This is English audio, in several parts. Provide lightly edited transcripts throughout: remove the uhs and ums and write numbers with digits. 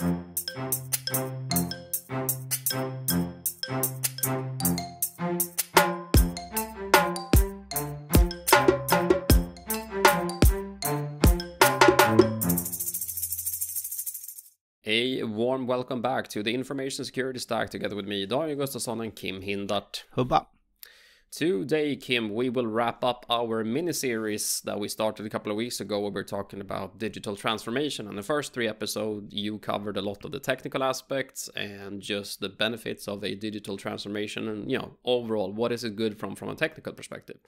A warm welcome back to the Information Security Stack together with me, Daniel Gustafsson and Kim Hindart. Hubba. Today, Kim, we will wrap up our mini-series that we started a couple of weeks ago where we're talking about digital transformation. In the first 3 episodes, you covered a lot of the technical aspects and just the benefits of a digital transformation and, overall, what is it good from a technical perspective.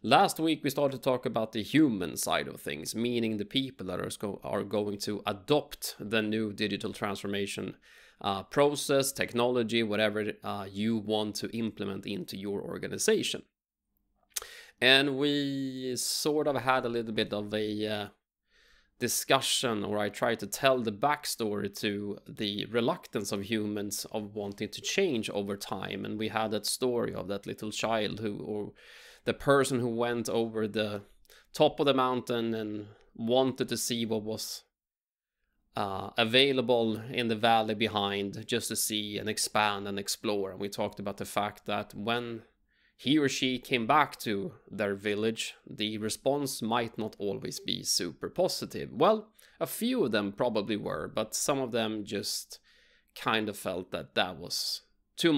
Last week, we started to talk about the human side of things, meaning the people that are going to adopt the new digital transformation process, technology, whatever you want to implement into your organization. And we sort of had a little bit of a discussion, or I tried to tell the backstory to the reluctance of humans of wanting to change over time. And we had that story of that little child or the person who went over the top of the mountain and wanted to see what was available in the valley behind, just to see and expand and explore. And we talked about the fact that when he or she came back to their village, the response might not always be super positive. Well, a few of them probably were, but some of them just kind of felt that was too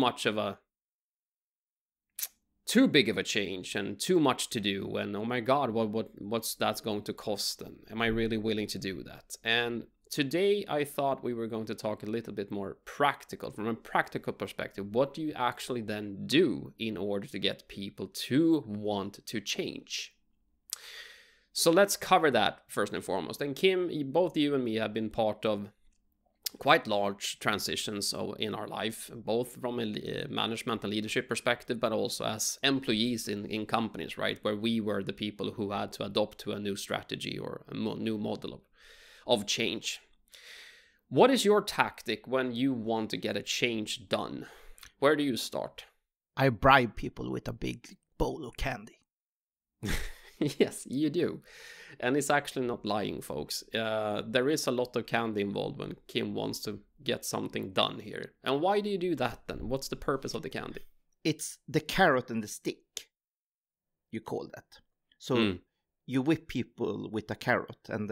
big of a change and too much to do, and oh my god, what's that's going to cost, and am I really willing to do that? And today I thought we were going to talk a little bit more practical, from a practical perspective. What do you actually then do in order to get people to want to change? So let's cover that first and foremost. And Kim, both you and me have been part of quite large transitions in our life, both from a management and leadership perspective, but also as employees in companies, right? Where we were the people who had to adopt to a new strategy or a new model of change. What is your tactic when you want to get a change done? Where do you start? I bribe people with a big bowl of candy. Yes, you do. And it's actually not lying, folks. There is a lot of candy involved when Kim wants to get something done here. And why do you do that then? What's the purpose of the candy? It's the carrot and the stick, you call that. So you whip people with a carrot. And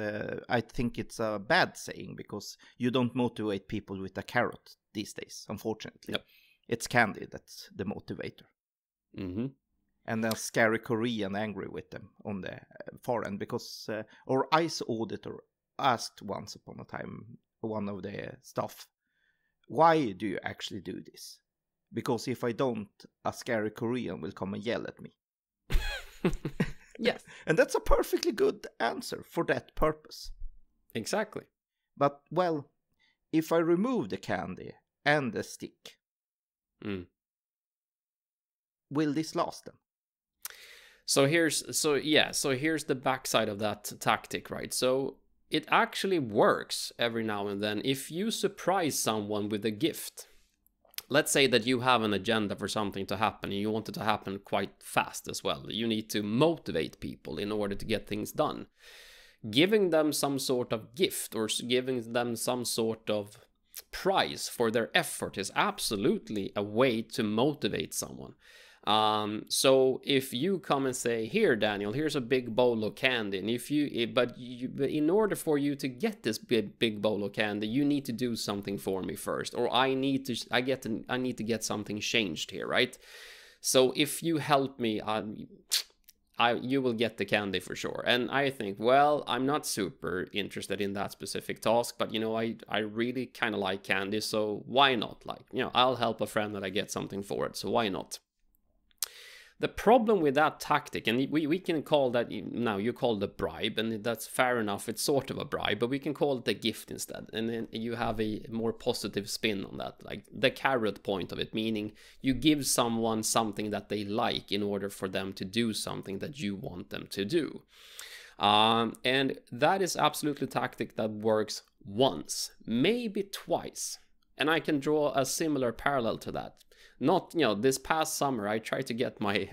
I think it's a bad saying, because you don't motivate people with a carrot these days, unfortunately. Yep. It's candy that's the motivator. Mm-hmm. And then scary Korean angry with them on the far end, because our ICE auditor asked once upon a time one of the staff, why do you actually do this? Because if I don't, a scary Korean will come and yell at me. Yes. And that's a perfectly good answer for that purpose. Exactly. But, well, if I remove the candy and the stick, will this last them? So here's the backside of that tactic, right? So it actually works every now and then if you surprise someone with a gift. Let's say that you have an agenda for something to happen and you want it to happen quite fast as well. You need to motivate people in order to get things done. Giving them some sort of gift or giving them some sort of prize for their effort is absolutely a way to motivate someone. So if you come and say, here, Daniel, here's a big bowl of candy. And but in order for you to get this big bowl of candy, you need to do something for me first, or I need to get something changed here, right? So if you help me, you will get the candy for sure. And I think, well, I'm not super interested in that specific task, but I really kind of like candy, so why not? I'll help a friend that I get something for it, so why not? The problem with that tactic, and we can call that, now you call it a bribe, and that's fair enough, it's sort of a bribe, but we can call it a gift instead, and then you have a more positive spin on that, like the carrot point of it, meaning you give someone something that they like in order for them to do something that you want them to do. And that is absolutely a tactic that works once, maybe twice, and I can draw a similar parallel to that. Not, this past summer, I tried to get my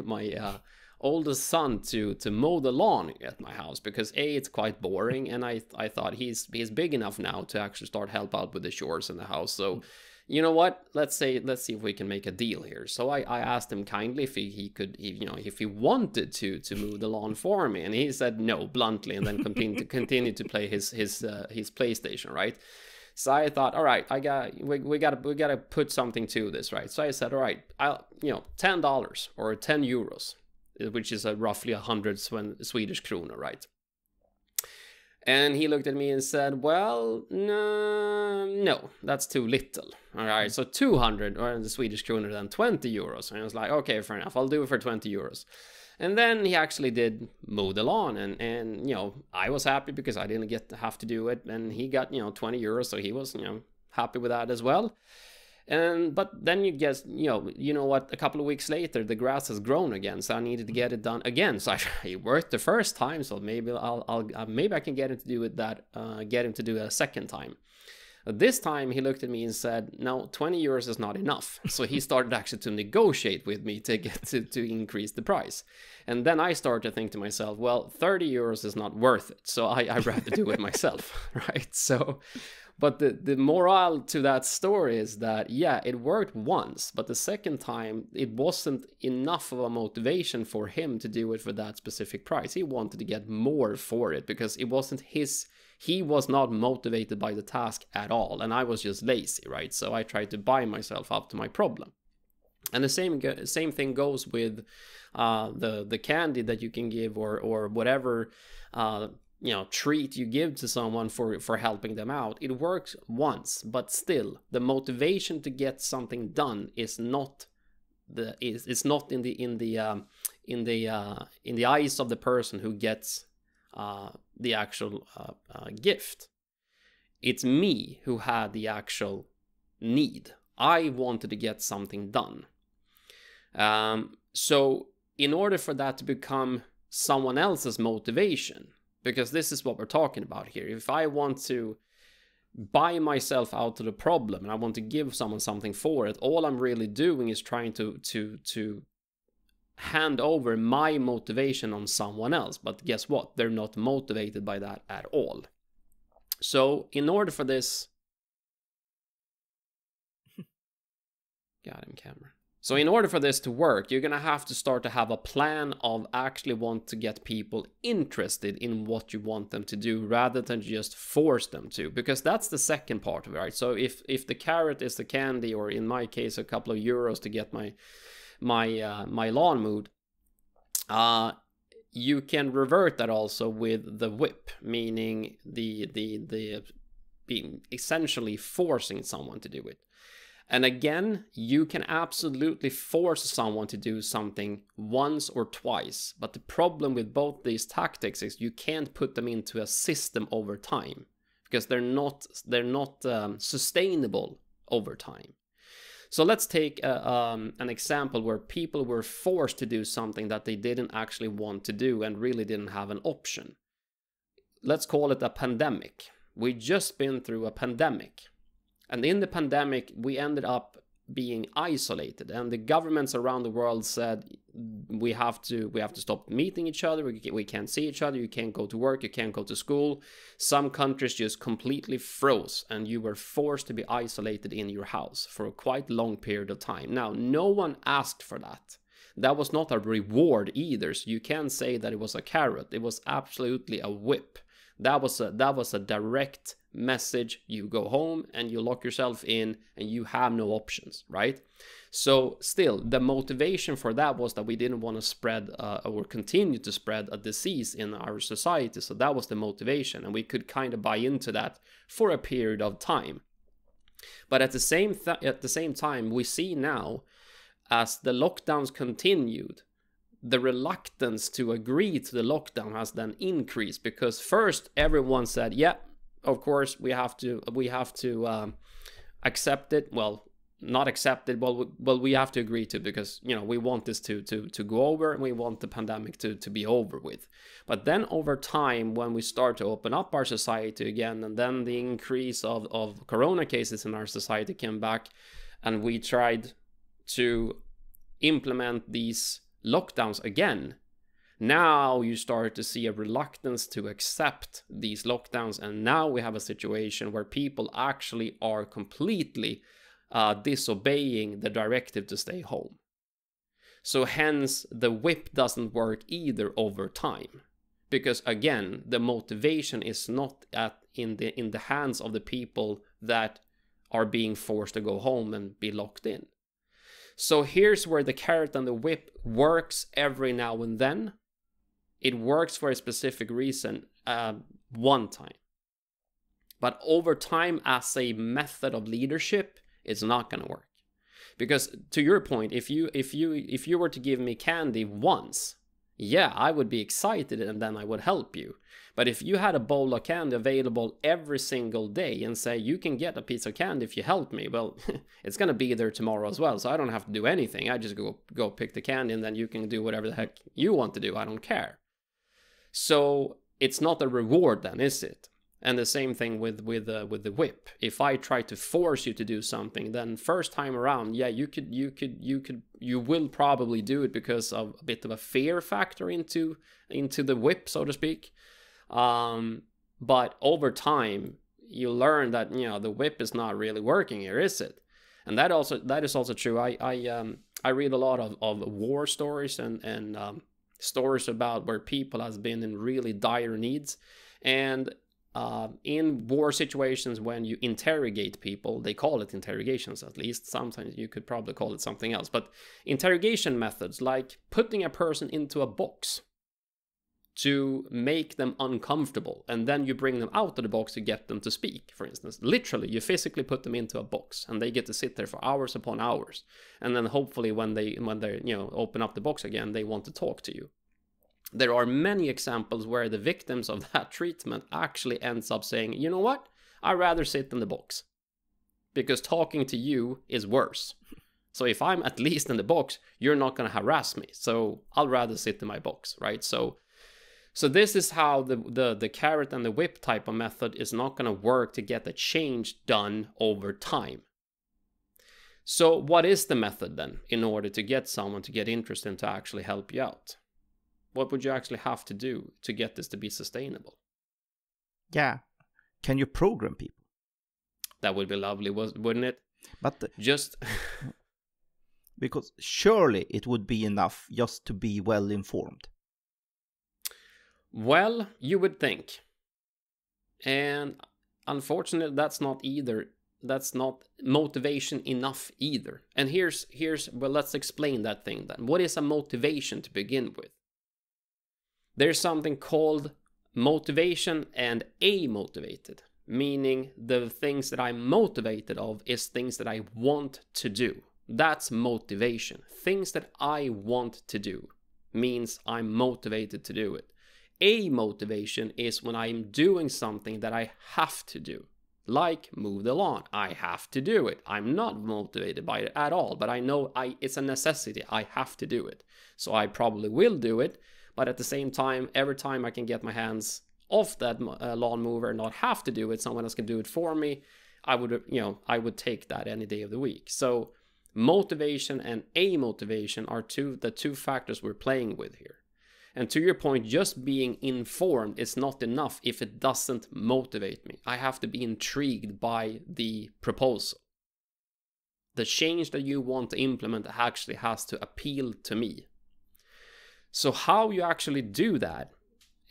oldest son to mow the lawn at my house, because A, it's quite boring, and I thought he's big enough now to actually start help out with the chores in the house. So you know what? Let's see if we can make a deal here. So I asked him kindly if he could, if he wanted to mow the lawn for me, and he said no bluntly, and then continue to play his PlayStation, right? So I thought, all right, we gotta put something to this, right? So I said, all right, I'll $10 or 10 euros, which is roughly 100 Swedish kroner, right? And he looked at me and said, well, no, that's too little. All right, so 200 or the Swedish kroner, then 20 euros. And I was like, okay, fair enough, I'll do it for 20 euros. And then he actually did mow the lawn, and I was happy because I didn't have to do it, and he got 20 euros, so he was happy with that as well. But then you guess, you know what? A couple of weeks later, the grass has grown again, so I needed to get it done again. So it worked the first time, so maybe maybe I can get him to do it get him to do it a second time. This time he looked at me and said, no, 20 euros is not enough. So he started actually to negotiate with me to get to increase the price. And then I started to think to myself, well, 30 euros is not worth it. So I'd rather do it myself, right? So, but the morale to that story is that, yeah, it worked once, but the second time it wasn't enough of a motivation for him to do it for that specific price. He wanted to get more for it because it wasn't he was not motivated by the task at all, and I was just lazy, right? So I tried to buy myself up to my problem. And the same thing goes with the candy that you can give, or whatever treat you give to someone for helping them out. It works once, but still the motivation to get something done is not in the eyes of the person who gets the actual gift. It's me who had the actual need. I wanted to get something done. So in order for that to become someone else's motivation, because this is what we're talking about here, if I want to buy myself out of the problem and I want to give someone something for it, all I'm really doing is trying to hand over my motivation on someone else. But guess what? They're not motivated by that at all. So in order for this... Got him, camera. So in order for this to work, you're going to have to start to have a plan of actually want to get people interested in what you want them to do, rather than just force them to, because that's the second part of it, right? So if the carrot is the candy, or in my case a couple of euros to get my lawn mowed, you can revert that also with the whip, meaning the being essentially forcing someone to do it. And again, you can absolutely force someone to do something once or twice, but the problem with both these tactics is you can't put them into a system over time, because they're not sustainable over time. So let's take an example where people were forced to do something that they didn't actually want to do and really didn't have an option. Let's call it a pandemic. We just been through a pandemic. And in the pandemic, we ended up being isolated, and the governments around the world said we have to stop meeting each other. We can't see each other. You can't go to work. You can't go to school. Some countries just completely froze, and you were forced to be isolated in your house for a quite long period of time. Now, no one asked for that. That was not a reward either. So you can't say that it was a carrot. It was absolutely a whip. That was a direct message. You go home and you lock yourself in and you have no options, right? So still, the motivation for that was that we didn't want to spread or continue to spread a disease in our society. So that was the motivation, and we could kind of buy into that for a period of time. But at the same time, we see now, as the lockdowns continued, the reluctance to agree to the lockdown has then increased, because first everyone said, yeah, of course we have to accept it. Well, not accept it. Well, we have to agree to, because we want this to go over, and we want the pandemic to be over with. But then over time, when we start to open up our society again, and then the increase of corona cases in our society came back, and we tried to implement these lockdowns again, Now you start to see a reluctance to accept these lockdowns, and now we have a situation where people actually are completely disobeying the directive to stay home. So hence the whip doesn't work either over time, because again the motivation is not in the hands of the people that are being forced to go home and be locked in. So here's where the carrot and the whip works every now and then. It works for a specific reason one time. But over time, as a method of leadership, it's not going to work. Because to your point, if you were to give me candy once, yeah, I would be excited and then I would help you. But if you had a bowl of candy available every single day and say, you can get a piece of candy if you help me, well, it's going to be there tomorrow as well. So I don't have to do anything. I just go pick the candy and then you can do whatever the heck you want to do. I don't care. So it's not a reward then, is it? And the same thing with the whip. If I try to force you to do something, then first time around, yeah, you will probably do it because of a bit of a fear factor into the whip, so to speak. But over time, you learn that, you know, the whip is not really working here, is it? And that is also true. I read a lot of war stories and stories about where people has been in really dire needs, and in war situations when you interrogate people, they call it interrogations at least, sometimes you could probably call it something else, but interrogation methods like putting a person into a box to make them uncomfortable, and then you bring them out of the box to get them to speak, for instance. Literally, you physically put them into a box and they get to sit there for hours upon hours, and then hopefully when they open up the box again, they want to talk to you. There are many examples where the victims of that treatment actually ends up saying, you know what, I'd rather sit in the box because talking to you is worse. So if I'm at least in the box, you're not going to harass me, so I'll rather sit in my box, right? So this is how the carrot and the whip type of method is not going to work to get the change done over time. So what is the method then in order to get someone to get interested and to actually help you out? What would you actually have to do to get this to be sustainable? Yeah. Can you program people? That would be lovely, wouldn't it? But just because surely it would be enough just to be well informed. Well, you would think. And unfortunately, that's not motivation enough either. And here's well, let's explain that thing then. What is a motivation to begin with? There's something called motivation and amotivated, meaning the things that I'm motivated of is things that I want to do. That's motivation. Things that I want to do means I'm motivated to do it. Amotivation is when I'm doing something that I have to do, like move the lawn. I have to do it. I'm not motivated by it at all, but I know it's a necessity. I have to do it. So I probably will do it. But at the same time, every time I can get my hands off that lawn mower and not have to do it, someone else can do it for me, I would take that any day of the week. So motivation and amotivation are the two factors we're playing with here. And to your point, just being informed is not enough if it doesn't motivate me. I have to be intrigued by the proposal. The change that you want to implement actually has to appeal to me. So how you actually do that,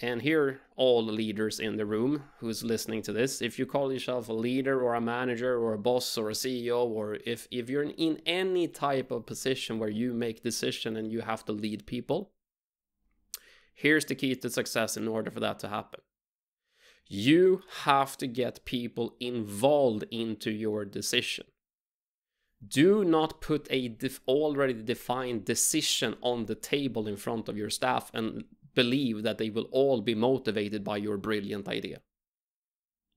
and here all the leaders in the room who's listening to this, if you call yourself a leader or a manager or a boss or a CEO, or if you're in any type of position where you make decision and you have to lead people, here's the key to success in order for that to happen. You have to get people involved into your decision. Do not put a already defined decision on the table in front of your staff and believe that they will all be motivated by your brilliant idea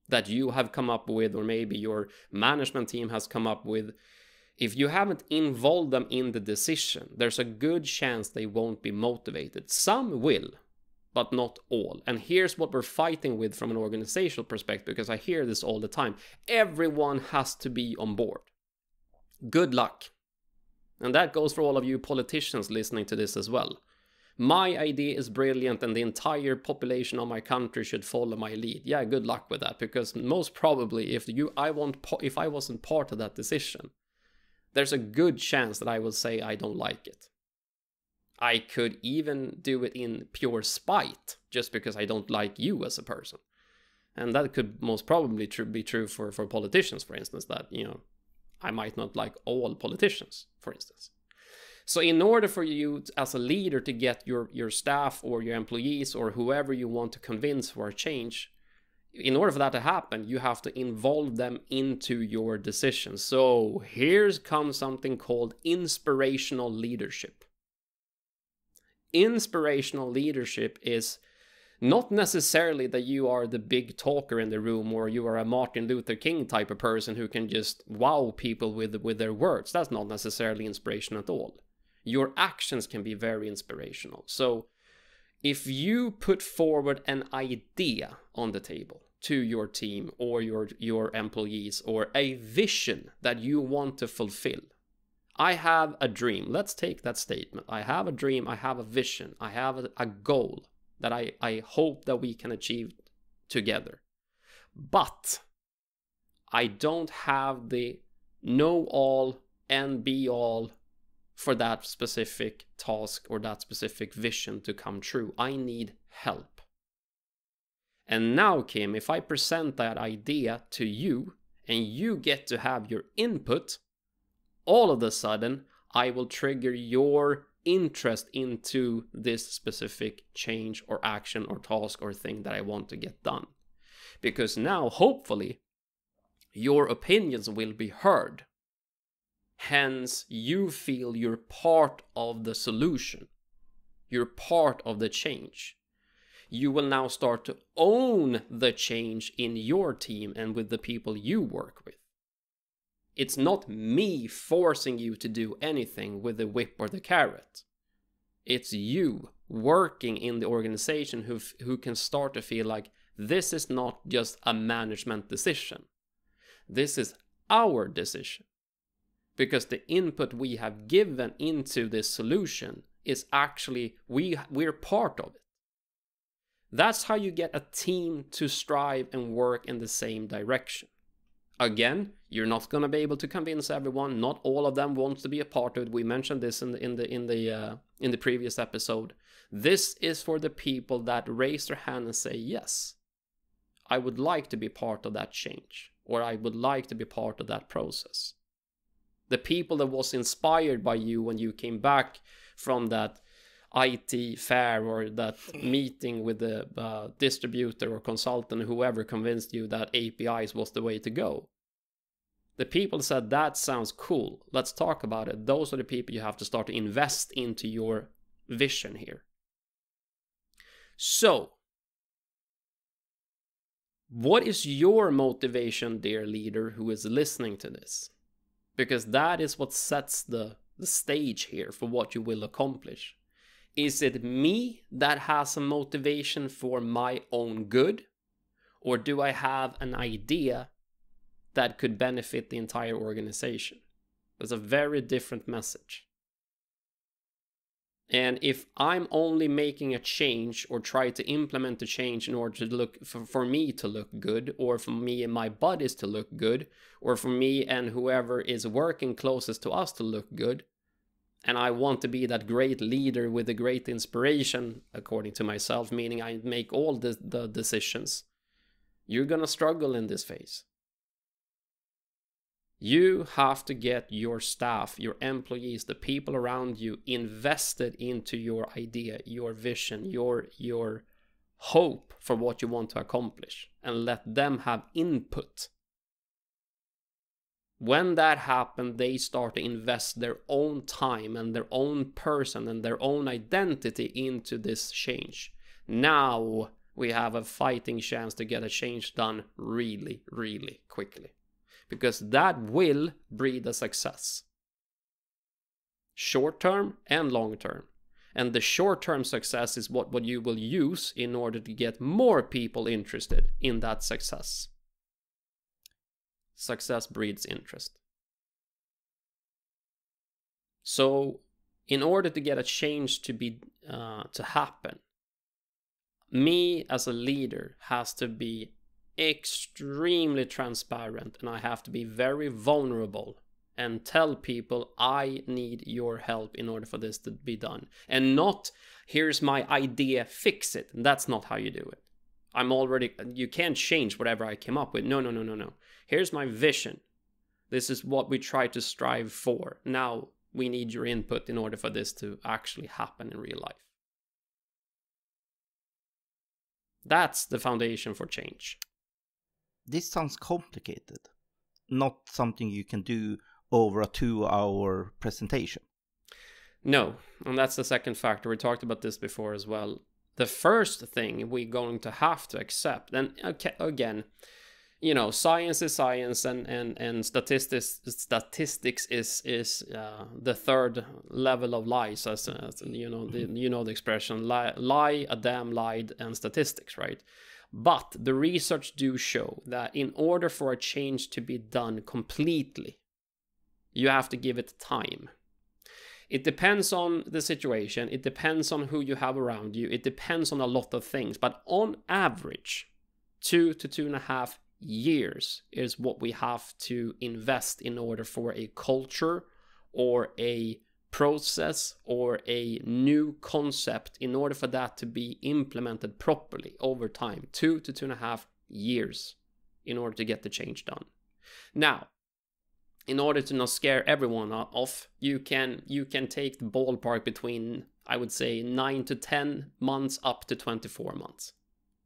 that you have come up with, or maybe your management team has come up with. If you haven't involved them in the decision, there's a good chance they won't be motivated. Some will, but not all. And here's what we're fighting with from an organizational perspective, because I hear this all the time. Everyone has to be on board. Good luck. And that goes for all of you politicians listening to this as well. My idea is brilliant and the entire population of my country should follow my lead. Yeah, good luck with that, because most probably if I wasn't part of that decision, there's a good chance that I will say I don't like it. I could even do it in pure spite, just because I don't like you as a person. And that could most probably be true for politicians, for instance, that, I might not like all politicians, for instance. So in order for you as a leader to get your staff or your employees or whoever you want to convince for a change, in order for that to happen, you have to involve them into your decisions. So here comes something called inspirational leadership. Inspirational leadership is not necessarily that you are the big talker in the room, or you are a Martin Luther King type of person who can just wow people with their words. That's not necessarily inspiration at all. Your actions can be very inspirational. So if you put forward an idea on the table to your team or your employees, or a vision that you want to fulfill. I have a dream. Let's take that statement. I have a dream. I have a vision. I have a goal that I hope that we can achieve together. But I don't have the know-all and be-all for that specific task or that specific vision to come true. I need help. And now, Kim, if I present that idea to you and you get to have your input, all of a sudden I will trigger your interest into this specific change or action or task or thing that I want to get done. Because now, hopefully, your opinions will be heard. Hence, you feel you're part of the solution. You're part of the change. You will now start to own the change in your team and with the people you work with. It's not me forcing you to do anything with the whip or the carrot. It's you working in the organization who can start to feel like this is not just a management decision. This is our decision. Because the input we have given into this solution is actually, we're part of it. That's how you get a team to strive and work in the same direction. Again, you're not going to be able to convince everyone. Not all of them want to be a part of it. We mentioned this in the previous episode. This is for the people that raise their hand and say, yes, I would like to be part of that change, or I would like to be part of that process. The people that was inspired by you when you came back from that IT fair or that meeting with the distributor or consultant, whoever convinced you that APIs was the way to go. The people said, that sounds cool, let's talk about it. Those are the people you have to start to invest into your vision here. So, what is your motivation, dear leader, who is listening to this? Because that is what sets the stage here for what you will accomplish. Is it me that has a motivation for my own good? Or do I have an idea that could benefit the entire organization? That's a very different message. And if I'm only making a change or try to implement a change in order to look for me to look good, or for me and my buddies to look good, or for me and whoever is working closest to us to look good, and I want to be that great leader with a great inspiration, according to myself, meaning I make all the decisions, you're gonna struggle in this phase. You have to get your staff, your employees, the people around you invested into your idea, your vision, your hope for what you want to accomplish, and let them have input. When that happens, they start to invest their own time and their own person and their own identity into this change. Now we have a fighting chance to get a change done really, really quickly. Because that will breed a success. Short term and long term. And the short term success is what you will use in order to get more people interested in that success. Success breeds interest. So in order to get a change to happen, me as a leader has to be extremely transparent, and I have to be very vulnerable and tell people I need your help in order for this to be done. And not, here's my idea, fix it. That's not how you do it. You can't change whatever I came up with. No. Here's my vision. This is what we try to strive for. Now we need your input in order for this to actually happen in real life. That's the foundation for change. This sounds complicated. Not something you can do over a 2-hour presentation. No, and that's the second factor. We talked about this before as well. The first thing we're going to have to accept, and again, you know, science is science, and statistics is the third level of lies, as you know, the expression lie, a damn lied, and statistics, right? But the research do show that in order for a change to be done completely, you have to give it time. It depends on the situation, it depends on who you have around you, it depends on a lot of things, but on average, 2 to 2.5 years is what we have to invest in order for a culture or a process or a new concept, in order for that to be implemented properly over time. 2 to 2.5 years in order to get the change done. Now, in order to not scare everyone off, you can take the ballpark between, I would say, 9 to 10 months up to 24 months.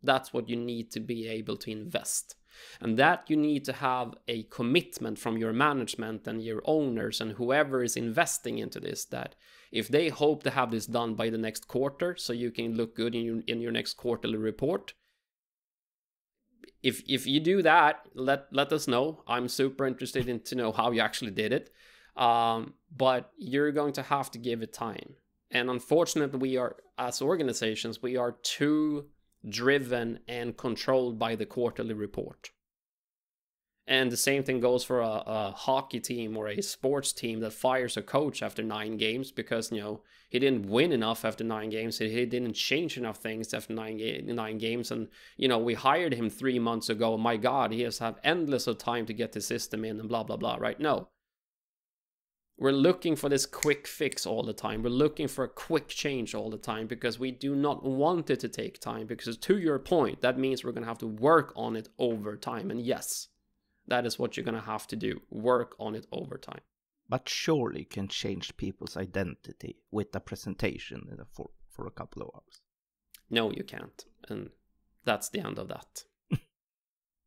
That's what you need to be able to invest. And that you need to have a commitment from your management and your owners and whoever is investing into this, that if they hope to have this done by the next quarter, so you can look good in your next quarterly report, if you do that, let us know. I'm super interested to know how you actually did it. But you're going to have to give it time. And unfortunately, we are, as organizations, we are too driven and controlled by the quarterly report. And the same thing goes for a hockey team or a sports team that fires a coach after 9 games because, you know, he didn't win enough after 9 games. He didn't change enough things after 9 games. And, you know, we hired him 3 months ago. My God, he has had endless of time to get the system in and blah, blah, blah, right? No. We're looking for this quick fix all the time. We're looking for a quick change all the time because we do not want it to take time. Because to your point, that means we're going to have to work on it over time. And yes, that is what you're going to have to do. Work on it over time. But surely you can change people's identity with a presentation for a couple of hours. No, you can't. And that's the end of that.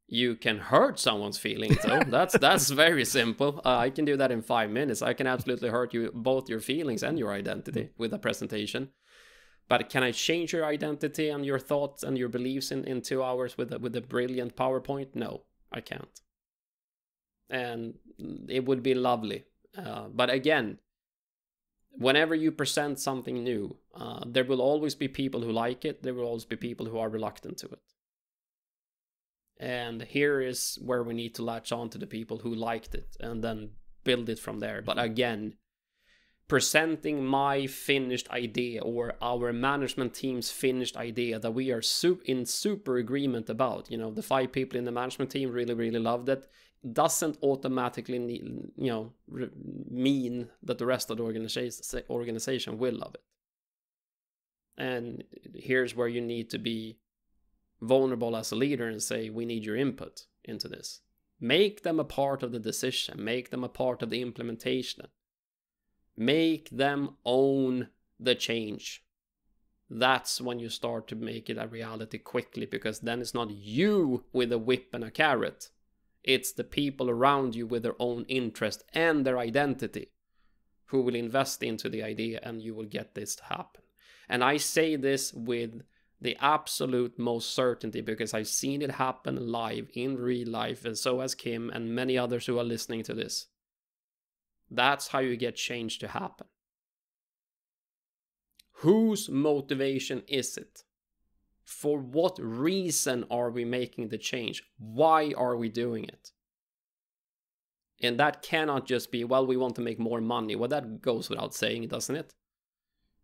You can hurt someone's feelings, though. That's very simple. I can do that in 5 minutes. I can absolutely hurt you, both your feelings and your identity, with a presentation. But can I change your identity and your thoughts and your beliefs in 2 hours with a brilliant PowerPoint? No, I can't. And it would be lovely. But again, whenever you present something new, there will always be people who like it. There will always be people who are reluctant to it. And here is where we need to latch on to the people who liked it and then build it from there. But again, presenting my finished idea or our management team's finished idea that we are in super agreement about, you know, the 5 people in the management team really, really loved it, doesn't automatically mean that the rest of the organization will love it. And here's where you need to be vulnerable as a leader and say, we need your input into this. Make them a part of the decision. Make them a part of the implementation. Make them own the change. That's when you start to make it a reality quickly, because then it's not you with a whip and a carrot. It's the people around you with their own interest and their identity who will invest into the idea, and you will get this to happen. And I say this with the absolute most certainty because I've seen it happen live in real life, and so has Kim and many others who are listening to this. That's how you get change to happen. Whose motivation is it? For what reason are we making the change? Why are we doing it? And that cannot just be, well, we want to make more money. Well, that goes without saying, doesn't it?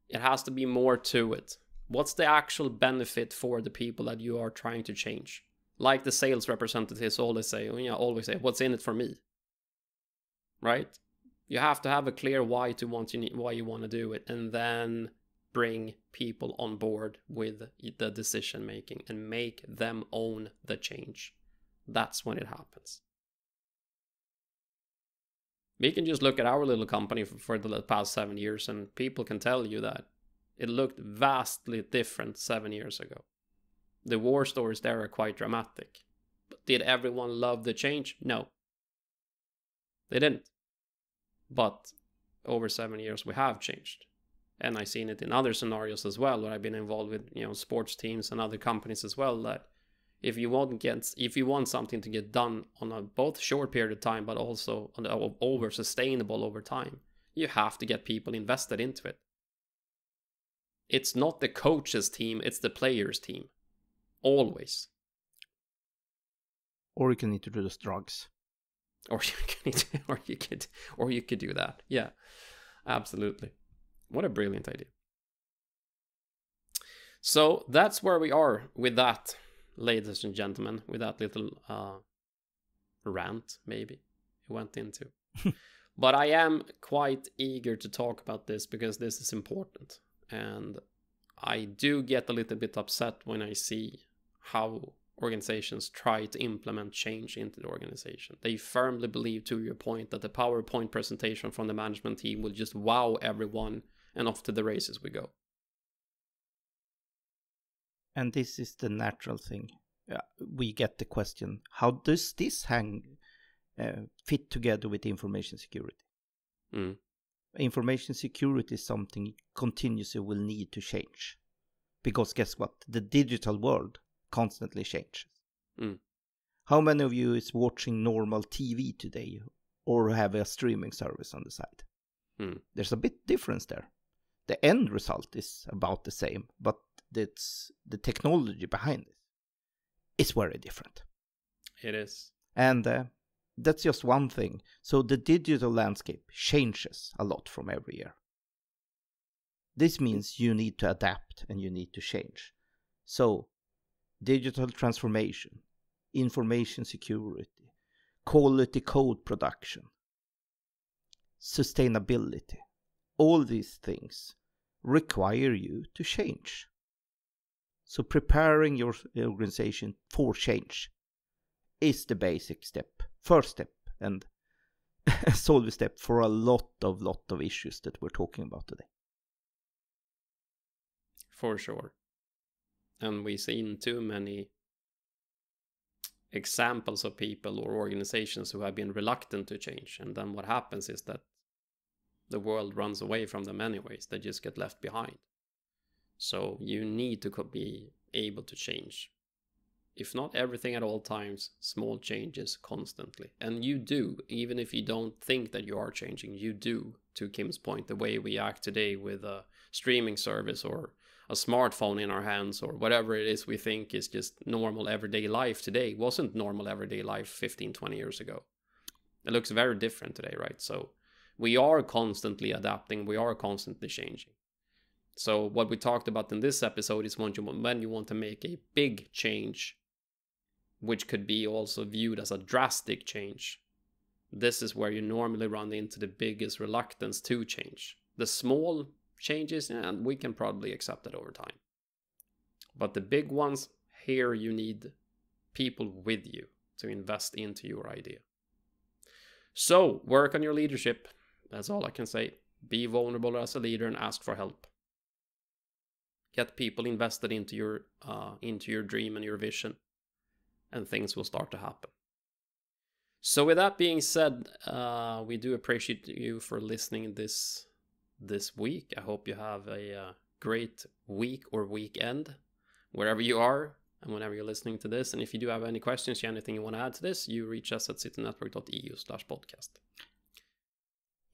It has to be more to it. What's the actual benefit for the people that you are trying to change? Like the sales representatives always say, what's in it for me? Right? You have to have a clear why you want to do it, and then bring people on board with the decision making and make them own the change. That's when it happens. We can just look at our little company for the past 7 years, and people can tell you that it looked vastly different 7 years ago. The war stories there are quite dramatic. But did everyone love the change? No. They didn't. But over 7 years we have changed. And I've seen it in other scenarios as well, where I've been involved with, sports teams and other companies as well, that if you want something to get done on a both short period of time, but also over sustainable over time, you have to get people invested into it. It's not the coach's team, it's the player's team. Always. Or you can introduce drugs. Or you could do that. Yeah, absolutely. What a brilliant idea. So that's where we are with that, ladies and gentlemen, with that little rant, maybe, we went into. But I am quite eager to talk about this because this is important. And I do get a little bit upset when I see how organizations try to implement change into the organization. They firmly believe, to your point, that the PowerPoint presentation from the management team will just wow everyone, and off to the races we go. And this is the natural thing. We get the question, how does this fit together with information security? Information security is something continuously will need to change. Because guess what? The digital world constantly changes. How many of you is watching normal TV today or have a streaming service on the side? There's a bit difference there. The end result is about the same, but it's the technology behind it is very different. It is. And that's just one thing. So the digital landscape changes a lot from every year. This means you need to adapt and you need to change. So digital transformation, information security, quality code production, sustainability, all these things require you to change. So preparing your organization for change is the basic step, first step, and solve a step for a lot of issues that we're talking about today. For sure. And we've seen too many examples of people or organizations who have been reluctant to change. And then what happens is that the world runs away from them anyways. They just get left behind. So you need to be able to change. If not everything at all times, small changes constantly. And you do, even if you don't think that you are changing, you do. To Kim's point, the way we act today with a streaming service or a smartphone in our hands or whatever it is we think is just normal everyday life today wasn't normal everyday life 15, 20 years ago. It looks very different today, right? So we are constantly adapting, we are constantly changing. So what we talked about in this episode is when you want to make a big change, which could be also viewed as a drastic change. This is where you normally run into the biggest reluctance to change. The small changes, and we can probably accept it over time. But the big ones, here you need people with you to invest into your idea. So, work on your leadership. That's all I can say. Be vulnerable as a leader and ask for help. Get people invested into your dream and your vision, and things will start to happen. So with that being said, we do appreciate you for listening this week. I hope you have a great week or weekend, wherever you are and whenever you're listening to this. And if you do have any questions or anything you want to add to this, you reach us at citynetwork.eu/podcast.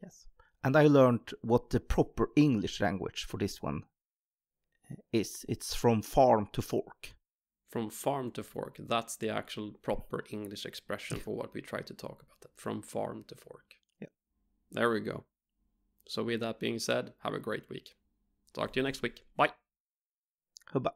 Yes. And I learned what the proper English language for this one is. It's from farm to fork. From farm to fork. That's the actual proper English expression for what we try to talk about. From farm to fork. Yeah. There we go. So with that being said, have a great week. Talk to you next week. Bye. Hubba.